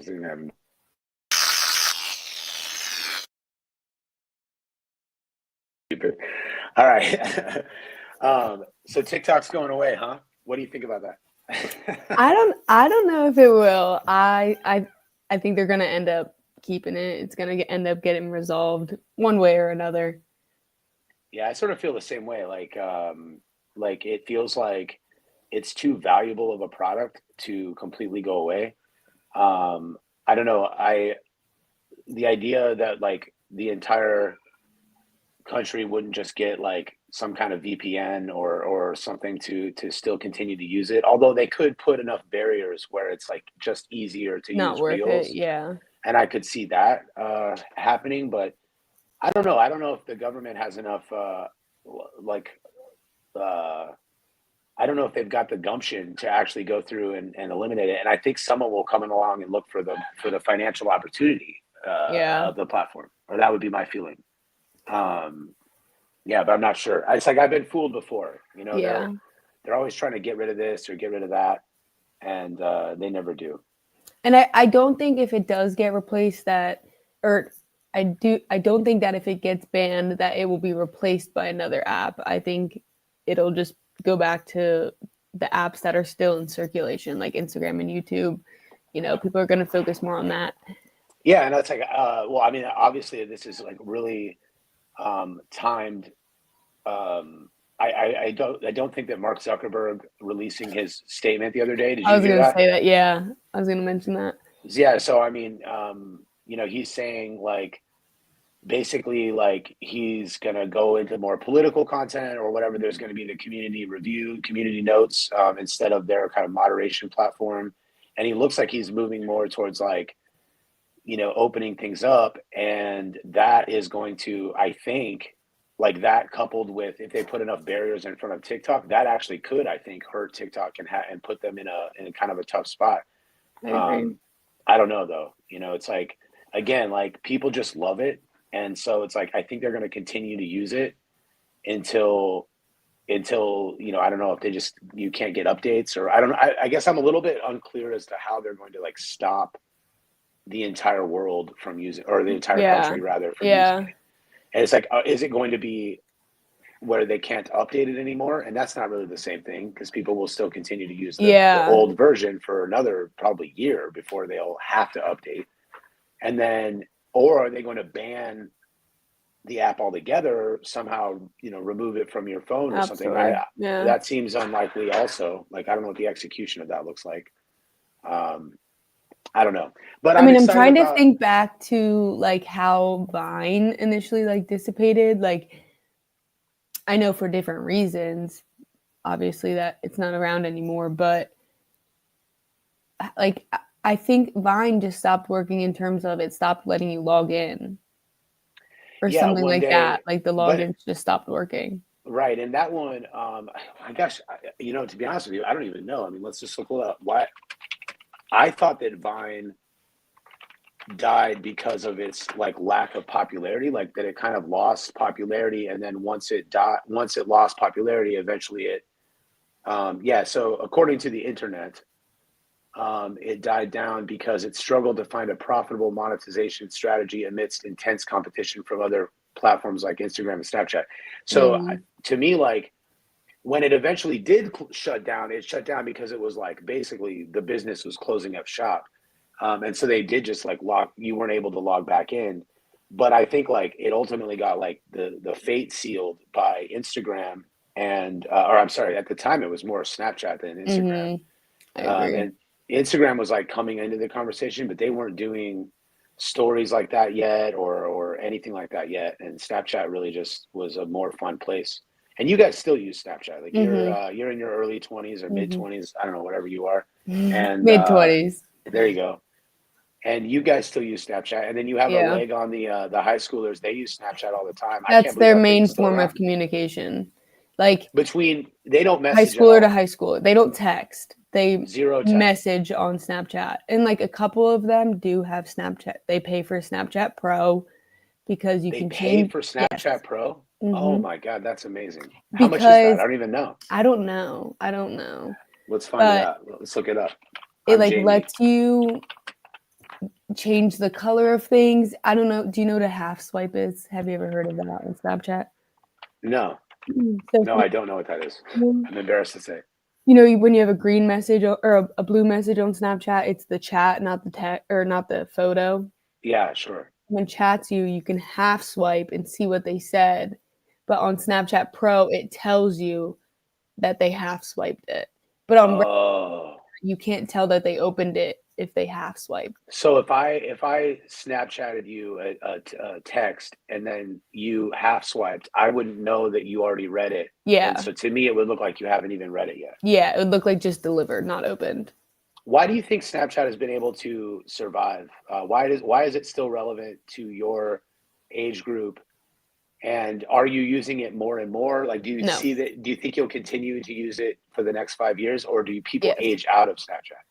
Instagram. All right. So TikTok's going away, huh? What do you think about that? I don't know if it will. I think they're gonna end up keeping it. It's gonna end up getting resolved one way or another. Yeah, I sort of feel the same way. Like it feels like it's too valuable of a product to completely go away. Um, I don't know. The idea that like the entire country wouldn't just get like some kind of VPN or something to still continue to use it. Although they could put enough barriers where it's like just easier to Not use worth it. Reels, Yeah. and I could see that happening. But I don't know. I don't know if the government has enough like uh, I don't know if they've got the gumption to actually go through and eliminate it. And I think someone will come along and look for the financial opportunity Yeah. of the platform, or that would be my feeling. Um, yeah, but I'm not sure. It's like I've been fooled before. You know, Yeah. they're always trying to get rid of this or get rid of that, and they never do. And I don't think if it does get replaced that or I don't think that if it gets banned that it will be replaced by another app. I think it'll just go back to the apps that are still in circulation, like Instagram and YouTube. You know, people are gonna focus more on that. Yeah, and that's like, well, I mean, obviously, this is like really timed. Um, I don't think that Mark Zuckerberg releasing his statement the other day. Did I you was hear gonna that? say that, yeah. I was gonna mention that. Yeah. So I mean, you know, he's saying like basically like he's gonna go into more political content or whatever. There's going to be the community review, community notes instead of their kind of moderation platform, and he looks like he's moving more towards like opening things up. And that is going to, I think, like that coupled with if they put enough barriers in front of TikTok, that actually could, I think, hurt TikTok and put them in a kind of a tough spot. I agree. Um, I don't know though. It's like again, like people just love it, and so it's like I think they're going to continue to use it until I don't know if they just you can't get updates or I don't know. I guess I'm a little bit unclear as to how they're going to like stop the entire world from using or the entire Yeah. country rather from using Yeah. it. And it's like, is it going to be where they can't update it anymore? And that's not really the same thing because people will still continue to use the Yeah. old version for another probably year before they'll have to update. And then, or are they going to ban the app altogether, somehow, remove it from your phone or something? Absolutely. Yeah. That seems unlikely also. Like, I don't know what the execution of that looks like. Um, I don't know, but I I'm mean, I'm excited trying to about. think back to like how Vine initially like dissipated. Like I know for different reasons, obviously that it's not around anymore, but like I think Vine just stopped working in terms of it stopped letting you log in or Yeah, something one like that. day, Like the but logins just stopped working. right, and that one, I guess, to be honest with you, I don't even know. I mean, let's just look it up. Why I thought that Vine died because of its like lack of popularity, like that it kind of lost popularity, and then once it lost popularity, eventually yeah. So according to the internet, it died down because it struggled to find a profitable monetization strategy amidst intense competition from other platforms like Instagram and Snapchat. So Mm, to me, like when it eventually did shut down, it shut down because it was like basically the business was closing up shop. And so they did just like you weren't able to log back in. But I think like it ultimately got like the fate sealed by Instagram or I'm sorry, at the time it was more Snapchat than Instagram. mm-hmm. I agree. And Instagram was like coming into the conversation, but they weren't doing stories like that yet or anything like that yet. And Snapchat really just was a more fun place. And you guys still use Snapchat, like Mm-hmm. you're in your early 20s or mid Mm-hmm. 20s, I don't know, whatever you are, and Mid-20s. there you go. And you guys still use Snapchat, and then you have a Yeah. leg on the high schoolers. They use Snapchat all the time. I can't That's believe their that thing main is still form of around. communication. Like Between they don't high message at schooler to all, high schooler. They don't text. They zero text. message on Snapchat. And like a couple of them do have Snapchat. They pay for Snapchat Pro because you They can pay change. for Yes. Snapchat Pro. Oh Hmm. my God, that's amazing. How much is that? I Because don't even know. I don't know. I don't know. Let's find it But out. Let's look it up. it I'm like Jamie. lets you change the color of things. I don't know. Do you know what a half swipe is? Have you ever heard of that on Snapchat? No, So no, I don't know what that is. I'm embarrassed to say. you know, when you have a green message or a blue message on Snapchat, it's the chat, not the text or not the photo. Yeah, sure. When chats you can half swipe and see what they said. But on Snapchat Pro, it tells you that they half swiped it. But on Oh, you can't tell that they opened it if they half swiped. so if I Snapchatted you a text and then you half swiped, I wouldn't know that you already read it. Yeah. And so to me, it would look like you haven't even read it yet. Yeah, it would look like just delivered, not opened. Why do you think Snapchat has been able to survive? Why is it still relevant to your age group? And are you using it more and more? Like, do you No. see that? Do you think you'll continue to use it for the next 5 years, or do people Yes. age out of Snapchat?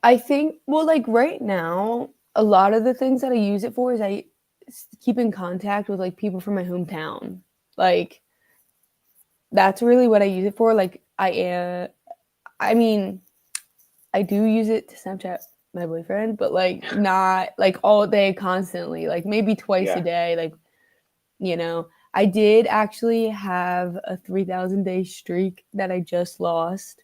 I think, well, like right now, a lot of the things that I use it for is I keep in contact with like people from my hometown. Like, that's really what I use it for. Like, I mean, I do use it to Snapchat my boyfriend, but like not like all day constantly, like maybe twice Yeah. a day. Like, you know, I did actually have a 3,000-day streak that I just lost.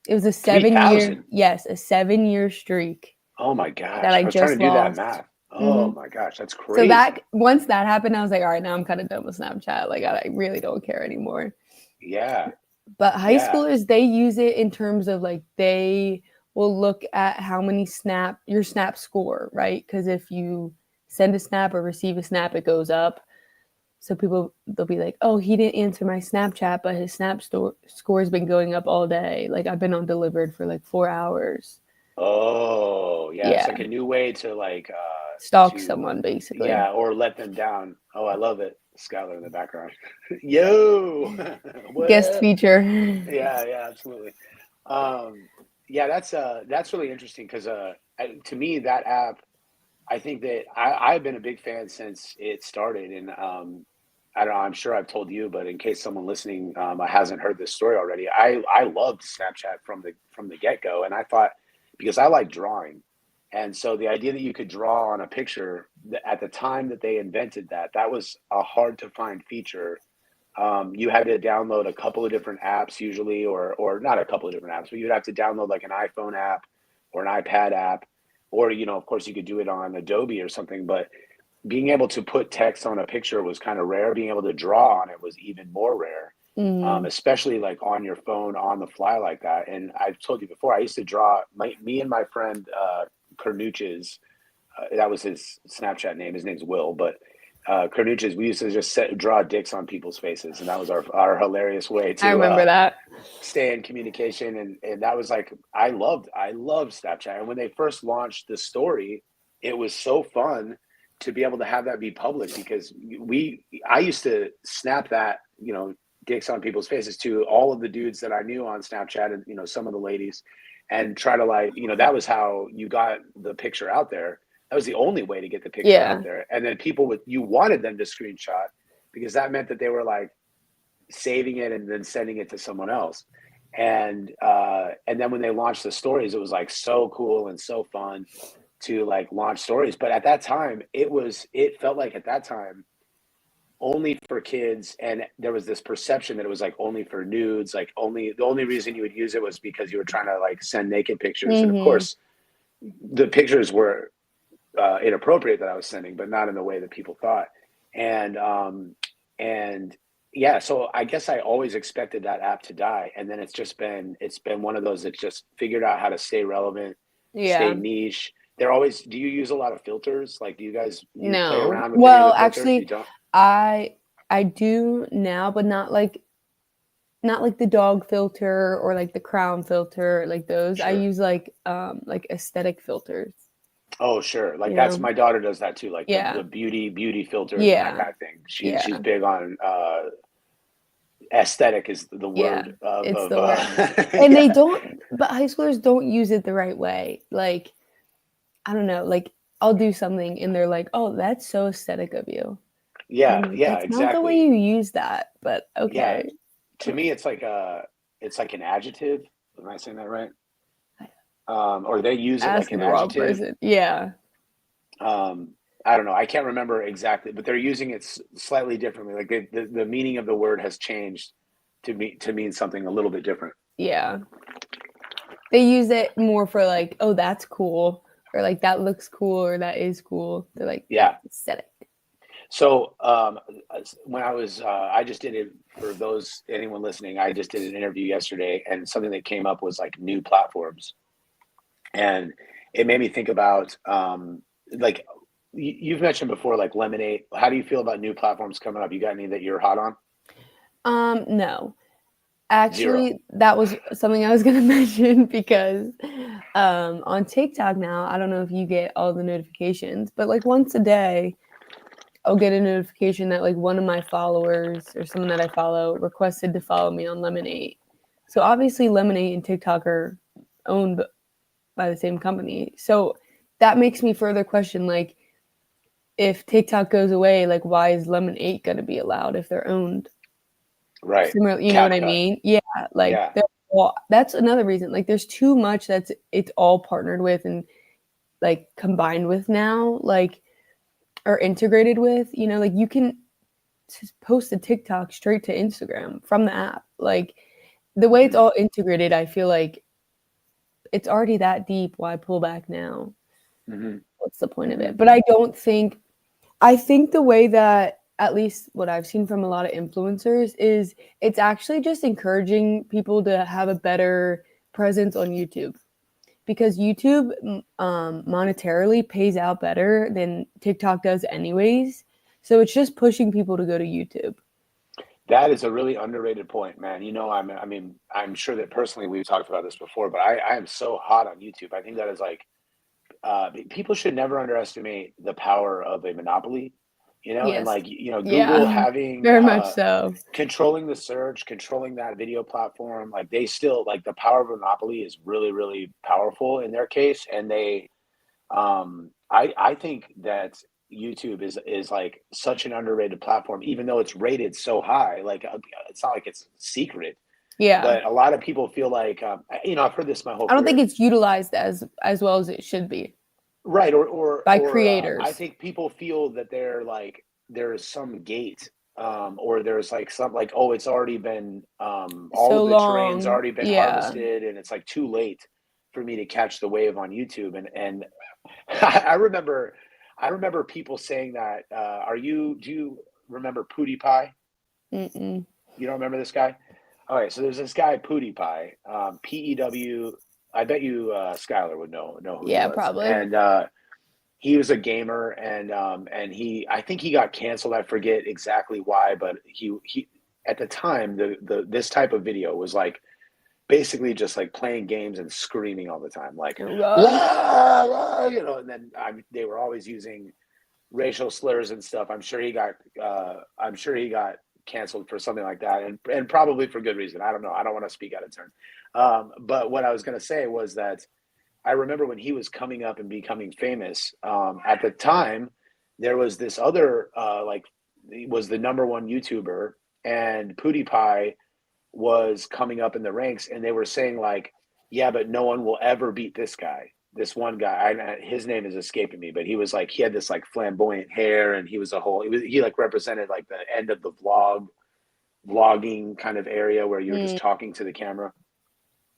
It was a 7-year, 3,000? yes, a 7-year streak Oh my that gosh. I I was trying just to do that lost. math. Oh Mhm. my gosh, that's So crazy. that once that happened, I was like, all right, now I'm kind of done with Snapchat. Like, I really don't care anymore. Yeah. But high Yeah. schoolers, they use it in terms of like they will look at how many your snap score, right? Because if you send a snap or receive a snap, it goes up. So they'll be like, oh, he didn't answer my Snapchat, but his score has been going up all day. Like I've been on delivered for like 4 hours. Oh, yeah. It's Yeah, like a new way to like stalk to someone basically. yeah, or let them down. Oh, I love it. Skylar in the background. Yo, what Guest up? feature. Yeah, yeah, absolutely. Yeah, that's really interesting because to me that app, I think that I've been a big fan since it started, and I don't know. I'm sure I've told you, but in case someone listening hasn't heard this story already, I loved Snapchat from the get go, and I thought because I like drawing, and so the idea that you could draw on a picture at the time that they invented that was a hard to find feature. You had to download a couple of different apps usually, or not a couple of different apps, but you'd have to download like an iPhone app or an iPad app, or of course, you could do it on Adobe or something. But being able to put text on a picture was kind of rare. Being able to draw on it was even more rare, Mm. especially like on your phone on the fly like that. And I've told you before, I used to draw me and my friend Carnuches. That was his Snapchat name. His name's Will, but Carnuches, we used to just draw dicks on people's faces, and that was our hilarious way I to remember that. stay in communication. And that was like I loved Snapchat. And when they first launched the story, it was so fun to be able to have that be public because I used to snap that, dicks on people's faces to all of the dudes that I knew on Snapchat and some of the ladies, and try to like, that was how you got the picture out there. That was the only way to get the picture Yeah. out there. And then you wanted them to screenshot because that meant that they were like saving it and then sending it to someone else. And then when they launched the stories, it was like so cool and so fun to like launch stories. But at that time, it felt like at that time only for kids, and there was this perception that it was like only for nudes, like the only reason you would use it was because you were trying to like send naked pictures. And of course the pictures were inappropriate that I was sending, but not in the way that people thought. And yeah, so I guess I always expected that app to die, and then it's been one of those that just figured out how to stay relevant, stay Yeah. niche. Do you use a lot of filters? Like, do you guys play No. around with any Well, of the filters? You actually, don't? I do now, but not like the dog filter or like the crown filter, like those. I Sure. use like aesthetic filters. Oh, sure. Like You that's know? my daughter does that too. Like Yeah. the beauty filters and that Yeah. kind of thing. Yeah. She's big on aesthetic is the Yeah. word It's of the word. And yeah. but high schoolers don't use it the right way. Like, I don't know, like I'll do something and they're like, "Oh, that's so aesthetic of you." And Yeah, I'm like, yeah, that's not the way exactly. you use that, but Yeah. okay. To me it's like an adjective. Am I saying that right? or they use it like Asking an the wrong adjective. person. Yeah. I don't know. I can't remember exactly, but they're using it slightly differently. Like the meaning of the word has changed to mean something a little bit different. Yeah. They use it more for like, oh, that's cool, or like that looks cool, or that is cool. They're like Yeah. aesthetic. So when I just did it for anyone listening. I just did an interview yesterday, and something that came up was like new platforms, and it made me think about like you've mentioned before, like Lemonade. How do you feel about new platforms coming up? You got any that you're hot on? No. Zero. Actually, that was something I was gonna mention because on TikTok now, I don't know if you get all the notifications, but like once a day, I'll get a notification that like one of my followers or someone that I follow requested to follow me on Lemonade. So obviously, Lemonade and TikTok are owned by the same company. So that makes me further question like if TikTok goes away, like why is Lemonade gonna be allowed if they're owned? Right. Similar, you know what I CapCut. mean? Yeah, like Yeah. that's another reason. Like there's too much that's it's all partnered with and like combined with now, like or integrated with, like you can just post a TikTok straight to Instagram from the app. Like the way it's Mhm. all integrated, I feel like it's already that deep. Why pull back now? Mhm. What's the point of it? Mhm. But I think the way that at least what I've seen from a lot of influencers is it's actually just encouraging people to have a better presence on YouTube because YouTube monetarily pays out better than TikTok does anyways. So it's just pushing people to go to YouTube. That is a really underrated point, man. I mean, I'm sure that personally we've talked about this before, but I am so hot on YouTube. I think that is like people should never underestimate the power of a monopoly, and Yes. like Google Yeah. having Very much so. controlling the search, controlling that video platform, like they still like the power of a monopoly is really, really powerful in their case. And I think that YouTube is like such an underrated platform, even though it's rated so high. Like it's not like it's secret, Yeah. but a lot of people feel like I've heard this my whole I don't think career. it's utilized as well as it should be Right, or by or I creators. think people feel that they're like there's some gate, or there's like some like, oh, it's already been all So of the terrain's long. already been Yeah. harvested, and it's like too late for me to catch the wave on YouTube. And I remember people saying that. Do you remember PewDiePie? Mm-mm. You don't remember this guy? All right, so there's this guy PewDiePie, PEW. I bet you Skylar would know who he Yeah, was, probably. and he was a gamer, and I think he got canceled. I forget exactly why, but he at the time the this type of video was like basically just like playing games and screaming all the time, like Oh God. "Rah, rah," and then they were always using racial slurs and stuff. I'm sure he got canceled for something like that, and probably for good reason. I don't know. I don't want to speak out of turn. But what I was going to say was that I remember when he was coming up and becoming famous. At the time, there was this other like he was the number one YouTuber, and PewDiePie was coming up in the ranks, and they were saying like, "Yeah, but no one will ever beat this guy." This one guy, his name is escaping me, but he had this like flamboyant hair, and he like represented like the end of the vlogging kind of area where you're just Mm. talking to the camera.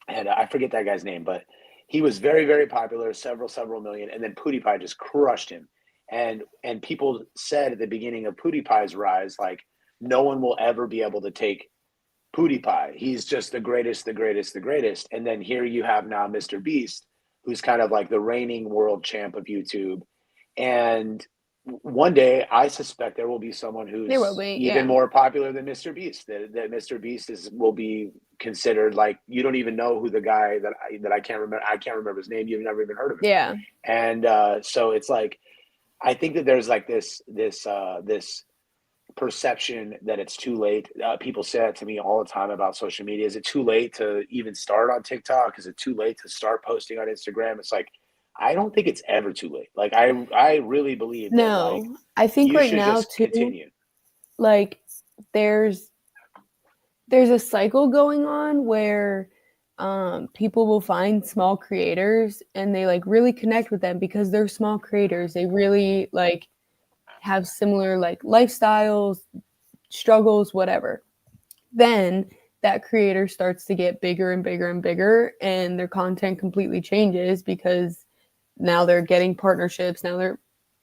And I forget that guy's name, but he was very, very popular, several million, and then PewDiePie just crushed him. And people said at the beginning of PewDiePie's rise, like, no one will ever be able to take PewDiePie. He's just the greatest, the greatest, the greatest. And then here you have now Mr. Beast, who's kind of like the reigning world champ of YouTube. And one day, I suspect there will be someone There will who's be. even Yeah. more popular than Mr. Beast. That Mr. Beast will be considered like you don't even know who the guy that I can't remember. I can't remember his name. You've never even heard of him. Yeah. And so it's like I think that there's like this perception that it's too late. People say that to me all the time about social media. Is it too late to even start on TikTok? Is it too late to start posting on Instagram? It's like I don't think it's ever too late. Like I really believe that like No, I think you right should now just too, continue. like there's there's a cycle going on where people will find small creators and they like really connect with them because they're small creators. They really like have similar like lifestyles, struggles, whatever. Then that creator starts to get bigger and bigger and bigger, and their content completely changes because now they're getting partnerships, now they're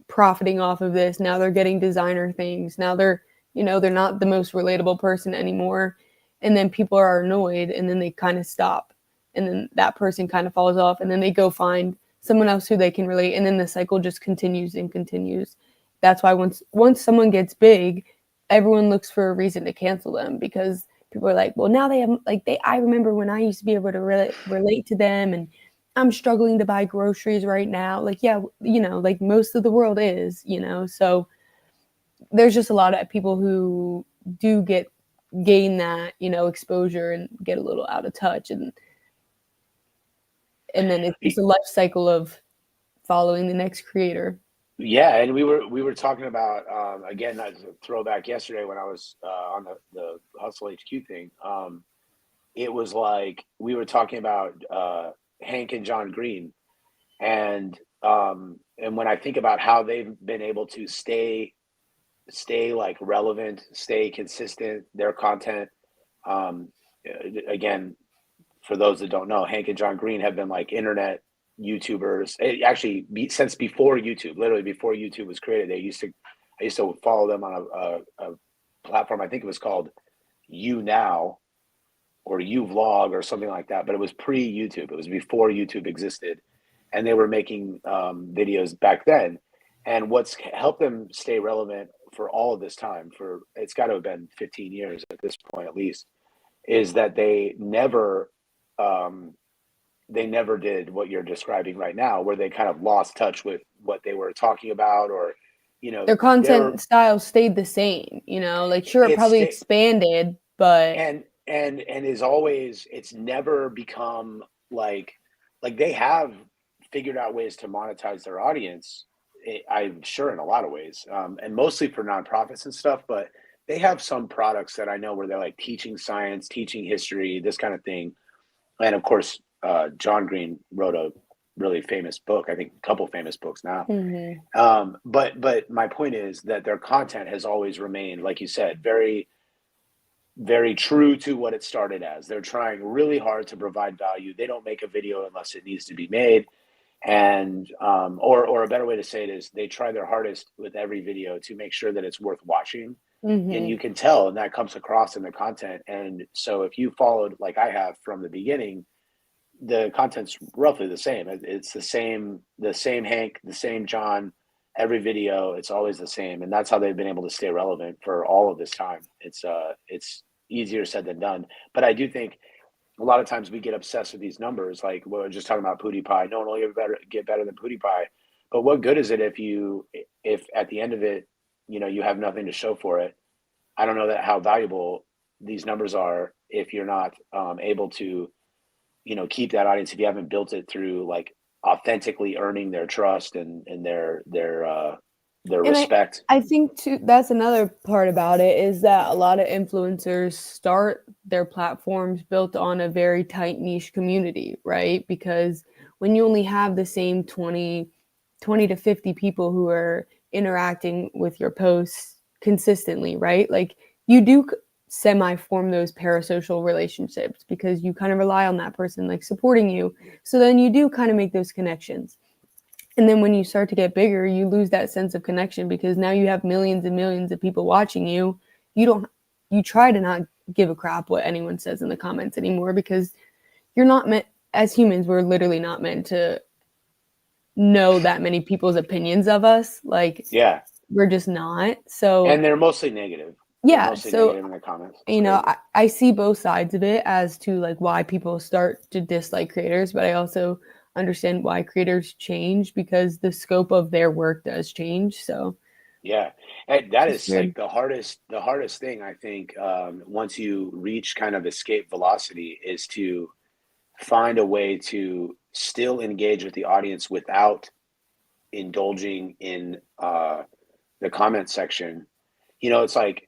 profiting off of this, now they're getting designer things, now they're, they're not the most relatable person anymore, and then people are annoyed and then they kind of stop, and then that person kind of falls off, and then they go find someone else who they can relate, and then the cycle just continues and continues. That's why once someone gets big, everyone looks for a reason to cancel them because people are like, well, now they have like I remember when I used to be able to relate to them, and I'm struggling to buy groceries right now. Like, yeah, like most of the world is, so there's just a lot of people who do gain that, exposure and get a little out of touch, and then it's just a life cycle of following the next creator. Yeah, and we were talking about again, as a throwback yesterday when I was on the Hustle HQ thing. It was like we were talking about Hank and John Green, and when I think about how they've been able to stay like relevant, stay consistent, their content. Um, Again, for those that don't know, Hank and John Green have been like internet YouTubers. Since before YouTube, literally before YouTube was created. I used to follow them on a platform. I think it was called YouNow or YouVlog or something like that. But it was pre-YouTube. It was before YouTube existed, and they were making videos back then. And what's helped them stay relevant for all of this time, for it's got to have been 15 years at this point at least, is that um, they never did what you're describing right now, where they kind of lost touch with what they were talking about, or Their content style stayed the same, like sure it probably expanded, but and is always, it's never become like they have figured out ways to monetize their audience, I'm sure, in a lot of ways, and mostly for nonprofits and stuff, but they have some products that I know where they're like teaching science, teaching history, this kind of thing. And of course, John Green wrote a really famous book, I think a couple famous books now. But my point is that their content has always remained, like you said, very, very true to what it started as. They're trying really hard to provide value. They don't make a video unless it needs to be made. And or a better way to say it is they try their hardest with every video to make sure that it's worth watching. And you can tell, and that comes across in the content. And so if you followed like I have from the beginning, the content's roughly the same. It's the same Hank, the same John. Every video, it's always the same, and that's how they've been able to stay relevant for all of this time. It's easier said than done, but I do think a lot of times we get obsessed with these numbers. Like we were just talking about PewDiePie. No one will get better than PewDiePie. But what good is it if at the end of it, you have nothing to show for it? I don't know how valuable these numbers are if you're not able to, keep that audience, if you haven't built it through like authentically earning their trust and their respect. I think too, that's another part about it, is that a lot of influencers start their platforms built on a very tight niche community, right? Because when you only have the same 20 to 50 people who are interacting with your posts consistently, right? Like you do semi-form those parasocial relationships because you kind of rely on that person like supporting you. So then you do kind of make those connections. And then when you start to get bigger, you lose that sense of connection because now you have millions and millions of people watching you. You try to not give a crap what anyone says in the comments anymore because you're not meant, as humans, we're literally not meant to know that many people's opinions of us. Like, yeah, we're just not. So, and they're mostly negative. Yeah. Mostly So negative in the comments. I see both sides of it as to like why people start to dislike creators, but I also understand why creators change because the scope of their work does change. So yeah, and that is like the hardest thing, I think, once you reach kind of escape velocity, is to find a way to still engage with the audience without indulging in the comment section. It's like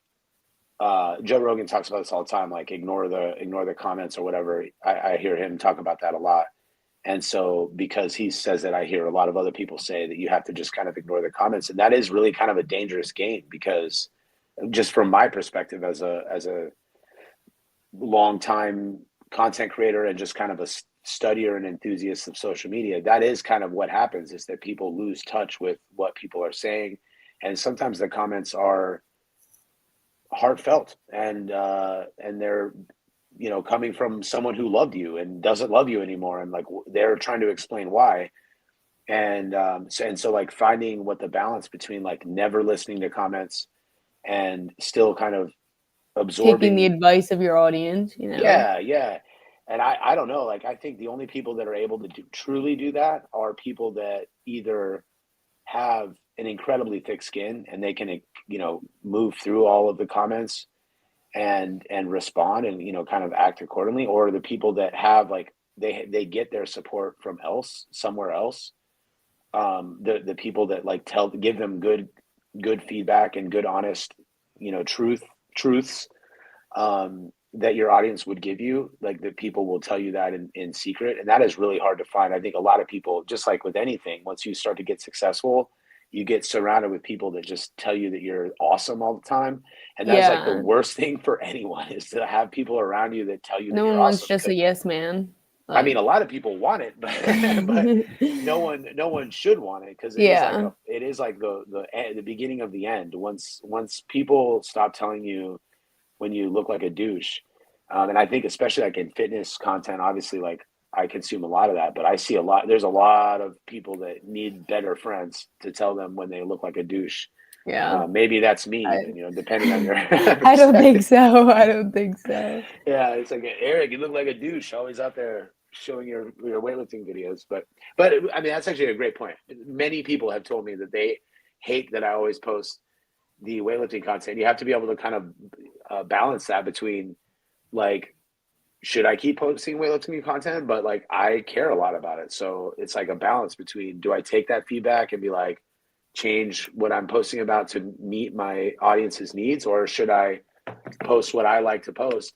Joe Rogan talks about this all the time, like ignore the comments or whatever. I hear him talk about that a lot. And so because he says that, I hear a lot of other people say that you have to just kind of ignore the comments. And that is really kind of a dangerous game, because just from my perspective as a long time content creator and just kind of a studier and enthusiast of social media, that is kind of what happens, is that people lose touch with what people are saying. And sometimes the comments are heartfelt, and they're, you know, coming from someone who loved you and doesn't love you anymore, and like they're trying to explain why. And so like finding what the balance between like never listening to comments and still kind of Taking the absorbing. advice of your audience, you know. Yeah. And I don't know, like I think the only people that are able to truly do that are people that either have an incredibly thick skin and they can, you know, move through all of the comments and respond and, you know, kind of act accordingly, or the people that have like they get their support from somewhere else. The people that like give them good feedback and good honest, you know, truths, that your audience would give you, like that people will tell you that in secret. And that is really hard to find. I think a lot of people, just like with anything, once you start to get successful, you get surrounded with people that just tell you that you're awesome all the time. And that's like the Yeah. worst thing for anyone, is to have people around you that tell you that No you're one wants awesome. just a yes man. I mean, Like a lot of people want it, but but no one should want it, because yeah. it is like the beginning of the end. Once people stop telling you when you look like a douche, and I think especially like in fitness content, obviously, like I consume a lot of that, but I see a lot. There's a lot of people that need better friends to tell them when they look like a douche. Yeah. Maybe that's me, I, even, you know, depending on your I don't think perspective. so. I don't think so. Yeah, it's like, Eric, you look like a douche, always out there showing your weightlifting videos. But I mean, that's actually a great point. Many people have told me that they hate that I always post the weightlifting content. You have to be able to kind of balance that between, like, should I keep posting weightlifting content? But like, I care a lot about it, so it's like a balance between, do I take that feedback and be like, change what I'm posting about to meet my audience's needs, or should I post what I like to post?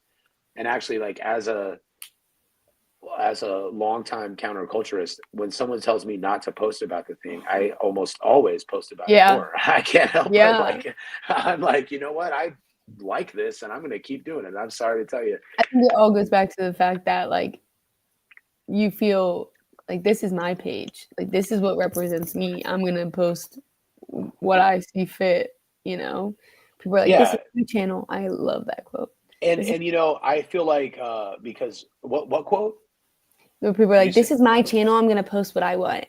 And actually, like as a longtime counterculturist, when someone tells me not to post about the thing, I almost always post about it Yeah. more. I can't help but Yeah. like, I'm like, you know what? I like this and I'm going to keep doing it. I'm sorry to tell you. I think it all goes back to the fact that like you feel like this is my page. Like this is what represents me. I'm gonna post what I see fit, you know. People are like, this Yeah. is my channel. I love that quote. And, This is and, you know, I feel like, because what quote people are did you like, say? this is my channel. I'm gonna post what I want.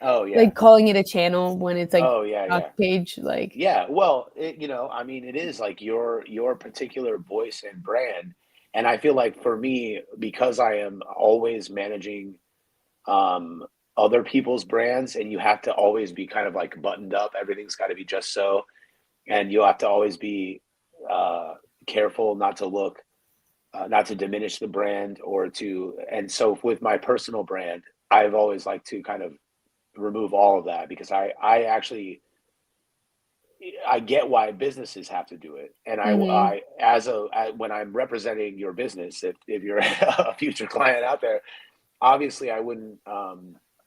Oh yeah. Like calling it a channel when it's like Oh yeah. stock Yeah. page, like Yeah, well, you know, I mean, it is like your particular voice and brand, and I feel like for me, because I am always managing um, other people's brands, and you have to always be kind of like buttoned up. Everything's got to be just so, and you have to always be uh, careful not to not to diminish the brand or to. And so with my personal brand, I've always liked to kind of remove all of that, because I actually I get why businesses have to do it, and mhm. when I'm representing your business, if you're a future client out there, obviously I wouldn't,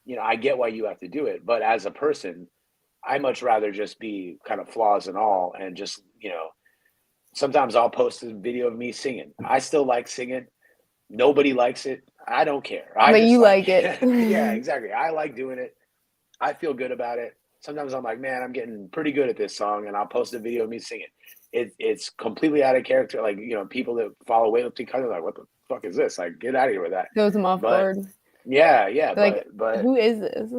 you know, I get why you have to do it, but as a person, I much rather just be kind of flaws and all, and just, you know, sometimes I'll post a video of me singing. I still like singing. Nobody likes it. I don't care. I But just you like like it. it. Yeah, exactly. I like doing it. I feel good about it. Sometimes I'm like, man, I'm getting pretty good at this song, and I'll post a video of me singing. It's completely out of character. Like, you know, people that follow weightlifting kind of like, what the fuck is this? Like, get out of here with that. Throws them off But guard. yeah, They're like, but who is this?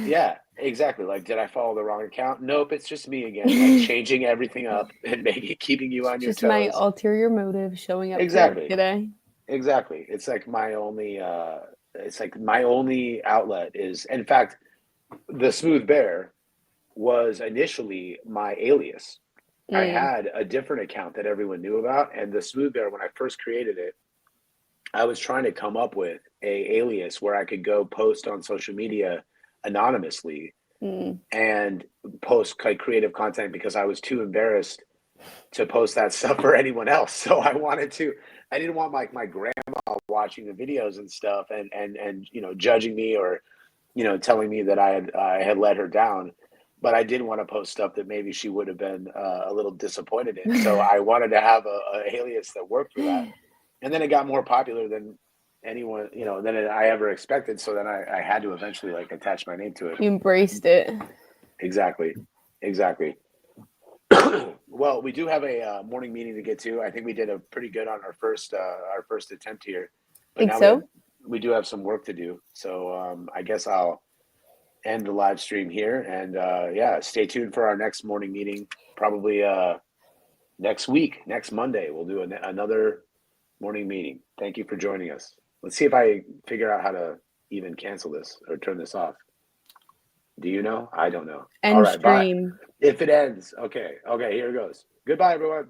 yeah, exactly. Like, did I follow the wrong account? Nope, it's just me again, like changing everything up and maybe keeping you on your Just my toes. ulterior motive showing up to work Exactly. today. Exactly. It's like my only outlet is, in fact, the Smooth Bear was initially my alias. I Mm, had a different account that everyone knew about, and the Smooth Bear, when I first created it, I was trying to come up with a alias where I could go post on social media anonymously mm, and post like creative content, because I was too embarrassed to post that stuff for anyone else. So I didn't want my grandma watching the videos and stuff and judging me or telling me that I had let her down. But I did want to post stuff that maybe she would have been a little disappointed in. So I wanted to have a alias that worked for that. And then it got more popular than anyone, than I ever expected. So then I had to eventually like attach my name to it. You embraced it. Exactly. Well, we do have a morning meeting to get to. I think we did a pretty good on our first attempt here, but Think now so? we do have some work to do. So I guess I'll end the live stream here, and yeah, stay tuned for our next morning meeting. Probably next week, next Monday, we'll do another morning meeting. Thank you for joining us. Let's see if I figure out how to even cancel this or turn this off. Do you know? I don't know. All End right, bye. stream. If it ends, okay, here it goes. Goodbye, everyone.